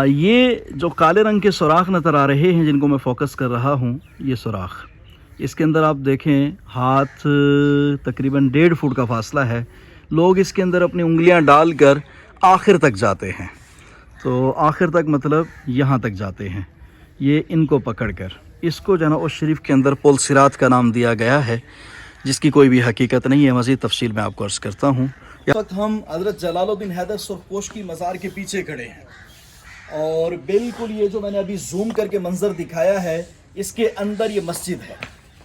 یہ جو کالے رنگ کے سوراخ نظر آ رہے ہیں جن کو میں فوکس کر رہا ہوں، یہ سوراخ اس کے اندر آپ دیکھیں ہاتھ تقریباً 1.5 فٹ کا فاصلہ ہے. لوگ اس کے اندر اپنی انگلیاں ڈال کر آخر تک جاتے ہیں. تو آخر تک مطلب یہاں تک جاتے ہیں. یہ ان کو پکڑ کر اس کو جناب اس شریف کے اندر پل صراط کا نام دیا گیا ہے، جس کی کوئی بھی حقیقت نہیں ہے. مزید تفصیل میں آپ کو عرض کرتا ہوں. اس وقت ہم حضرت جلال الدین حیدر سرخپوش کی مزار کے پیچھے کھڑے ہیں، اور بالکل یہ جو میں نے ابھی زوم کر کے منظر دکھایا ہے، اس کے اندر یہ مسجد ہے.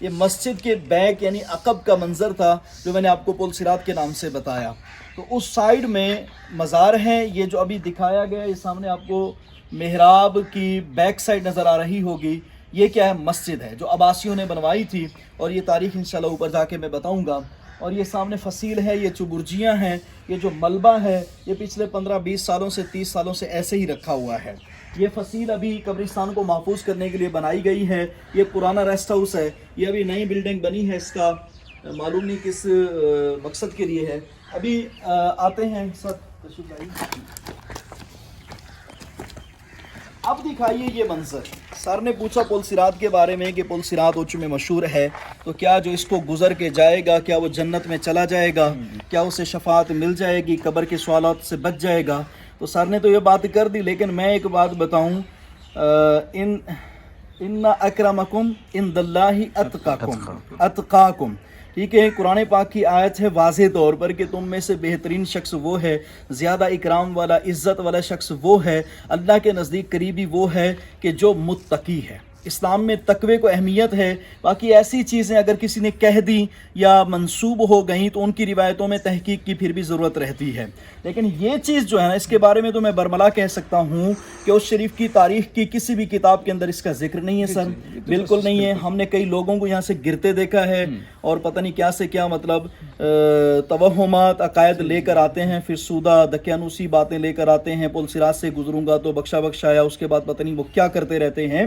یہ مسجد کے بیک یعنی عقب کا منظر تھا جو میں نے آپ کو پل صراط کے نام سے بتایا. تو اس سائیڈ میں مزار ہیں. یہ جو ابھی دکھایا گیا یہ سامنے آپ کو محراب کی بیک سائیڈ نظر آ رہی ہوگی. یہ کیا ہے؟ مسجد ہے جو عباسیوں نے بنوائی تھی، اور یہ تاریخ انشاءاللہ اوپر جا کے میں بتاؤں گا. اور یہ سامنے فصیل ہے، یہ چبرجیاں ہیں. یہ جو ملبہ ہے یہ پچھلے 15-20 سالوں سے 30 سالوں سے ایسے ہی رکھا ہوا ہے. یہ فصیل ابھی قبرستان کو محفوظ کرنے کے لیے بنائی گئی ہے. یہ پرانا ریسٹ ہاؤس ہے. یہ ابھی نئی بلڈنگ بنی ہے، اس کا معلوم نہیں کس مقصد کے لیے ہے. ابھی آتے ہیں اب دکھائیے یہ منظر. سر نے پوچھا پل صراط کے بارے میں کہ پل صراط اوچ میں مشہور ہے، تو کیا جو اس کو گزر کے جائے گا کیا وہ جنت میں چلا جائے گا؟ کیا اسے شفاعت مل جائے گی؟ قبر کے سوالات سے بچ جائے گا؟ تو سر نے تو یہ بات کر دی، لیکن میں ایک بات بتاؤں، ان اکرمکم عند اللہ اتقاکم. ٹھیک ہے، قرآن پاک کی آیت ہے واضح طور پر کہ تم میں سے بہترین شخص وہ ہے، زیادہ اکرام والا عزت والا شخص وہ ہے، اللہ کے نزدیک قریبی وہ ہے کہ جو متقی ہے. اسلام میں تقوی کو اہمیت ہے. باقی ایسی چیزیں اگر کسی نے کہہ دی یا منسوب ہو گئیں تو ان کی روایتوں میں تحقیق کی پھر بھی ضرورت رہتی ہے. لیکن یہ چیز جو ہے نا، اس کے بارے میں تو میں برملا کہہ سکتا ہوں کہ اس شریف کی تاریخ کی کسی بھی کتاب کے اندر اس کا ذکر نہیں ہے. سر بالکل نہیں ہے. ہم نے کئی لوگوں کو یہاں سے گرتے دیکھا ہے، اور پتہ نہیں کیا سے کیا مطلب توہمات عقائد لے کر آتے ہیں، پھر سودہ دقیانوسی باتیں لے کر آتے ہیں. پل صراط سے گزروں گا تو بخشا بخشایا، اس کے بعد پتہ نہیں وہ کیا کرتے رہتے ہیں.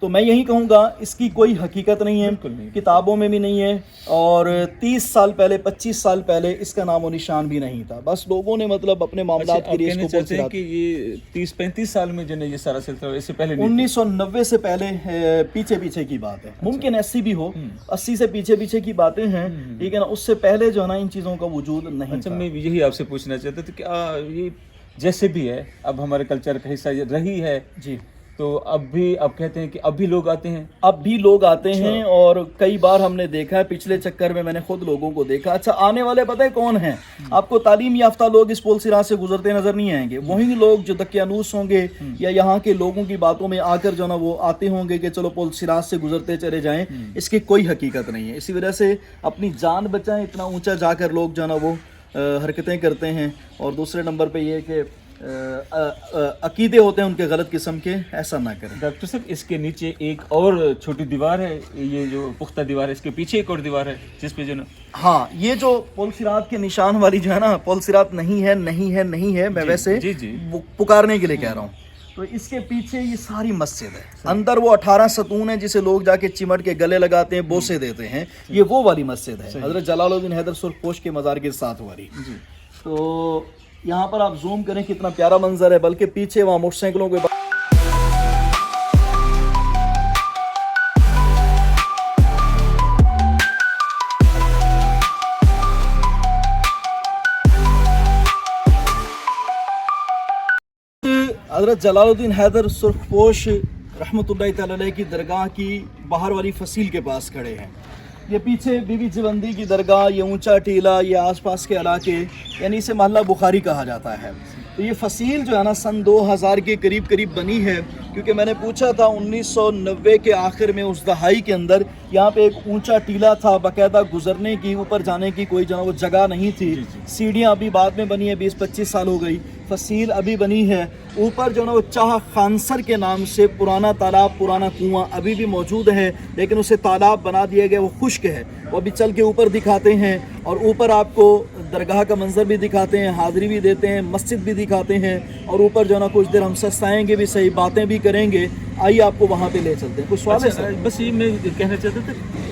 تو میں یہی کہوں گا اس کی کوئی حقیقت نہیں ہے، کتابوں میں بھی نہیں ہے، اور 30 سال پہلے 25 سال پہلے اس کا نام و نشان بھی نہیں تھا. بس لوگوں نے مطلب اپنے معاملات کے لیے اس کو پل صراط کہ یہ 30-35 سال میں جو ہے یہ سارا سلسلہ، اس سے پہلے 1990 سے پہلے پیچھے کی بات ہے. ممکن 80 بھی ہو، 80 سے پیچھے کی باتیں ہیں، ٹھیک ہے نا. اس سے پہلے جو ہے نا ان چیزوں کا وجود نہیں تھا. میں یہی آپ سے پوچھنا چاہتا تھا کہ یہ جیسے بھی ہے اب ہمارے کلچر کا حصہ رہی ہے جی، تو اب بھی آپ کہتے ہیں کہ اب بھی لوگ آتے ہیں؟ اب بھی لوگ آتے ہیں، اور کئی بار ہم نے دیکھا ہے. پچھلے چکر میں نے خود لوگوں کو دیکھا. اچھا، آنے والے پتہ ہے کون ہیں؟ آپ کو تعلیم یافتہ لوگ اس پل صراط سے گزرتے نظر نہیں آئیں گے. وہی لوگ جو دقیانوس ہوں گے یا یہاں کے لوگوں کی باتوں میں آ کر جو نا وہ آتے ہوں گے کہ چلو پل صراط سے گزرتے چلے جائیں. اس کی کوئی حقیقت نہیں ہے. اسی وجہ سے اپنی جان بچائیں. اتنا اونچا جا کر لوگ جو نا وہ حرکتیں کرتے ہیں. اور دوسرے نمبر پہ یہ کہ عقیدے ہوتے ہیں ان کے غلط قسم کے، ایسا نہ کریں. ڈاکٹر صاحب اس کے نیچے ایک اور چھوٹی دیوار ہے، یہ جو پختہ دیوار ہے، اس کے پیچھے ایک اور دیوار ہے جس پہ جو نا ہاں، یہ جو پل صراط کے نشان والی جو ہے نا، پل صراط نہیں ہے میں ویسے پکارنے کے لیے کہہ رہا ہوں. تو اس کے پیچھے یہ ساری مسجد ہے. اندر وہ 18 ستون ہیں جسے لوگ جا کے چمٹ کے گلے لگاتے ہیں، بوسے دیتے ہیں. یہ وہ والی مسجد ہے حضرت جلال الدین حیدر سرخپوش کے مزار کے ساتھ والی. تو یہاں پر آپ زوم کریں کتنا پیارا منظر ہے. بلکہ پیچھے وہاں موٹر سائیکلوں کے حضرت جلال الدین حیدر سرخپوش رحمۃ اللہ تعالی علیہ کی درگاہ کی باہر والی فصیل کے پاس کھڑے ہیں. یہ پیچھے بی بی جیوندی کی درگاہ، یہ اونچا ٹیلا، یہ آس پاس کے علاقے، یعنی اسے محلہ بخاری کہا جاتا ہے. تو یہ فصیل جو ہے نا سن 2000 کے قریب بنی ہے، کیونکہ میں نے پوچھا تھا 1990 کے آخر میں اس دہائی کے اندر یہاں پہ ایک اونچا ٹیلا تھا، باقاعدہ گزرنے کی، اوپر جانے کی کوئی جو وہ جگہ نہیں تھی. سیڑھیاں ابھی بعد میں بنی ہے، 20-25 سال ہو گئی. فصیل ابھی بنی ہے. اوپر جو نا وہ چاہ خانسر کے نام سے پرانا تالاب، پرانا کنواں ابھی بھی موجود ہے، لیکن اسے تالاب بنا دیا گیا، وہ خشک ہے. وہ ابھی چل کے اوپر دکھاتے ہیں، اور اوپر آپ کو درگاہ کا منظر بھی دکھاتے ہیں، حاضری بھی دیتے ہیں، مسجد بھی دکھاتے ہیں. اور اوپر جو نا کچھ دیر ہم سستائیں گے بھی صحیح، باتیں بھی کریں گے. آئیے آپ کو وہاں پہ لے چلتے ہیں. کچھ سوال ہے سر؟ بس یہ میں کہنا چاہتا تھا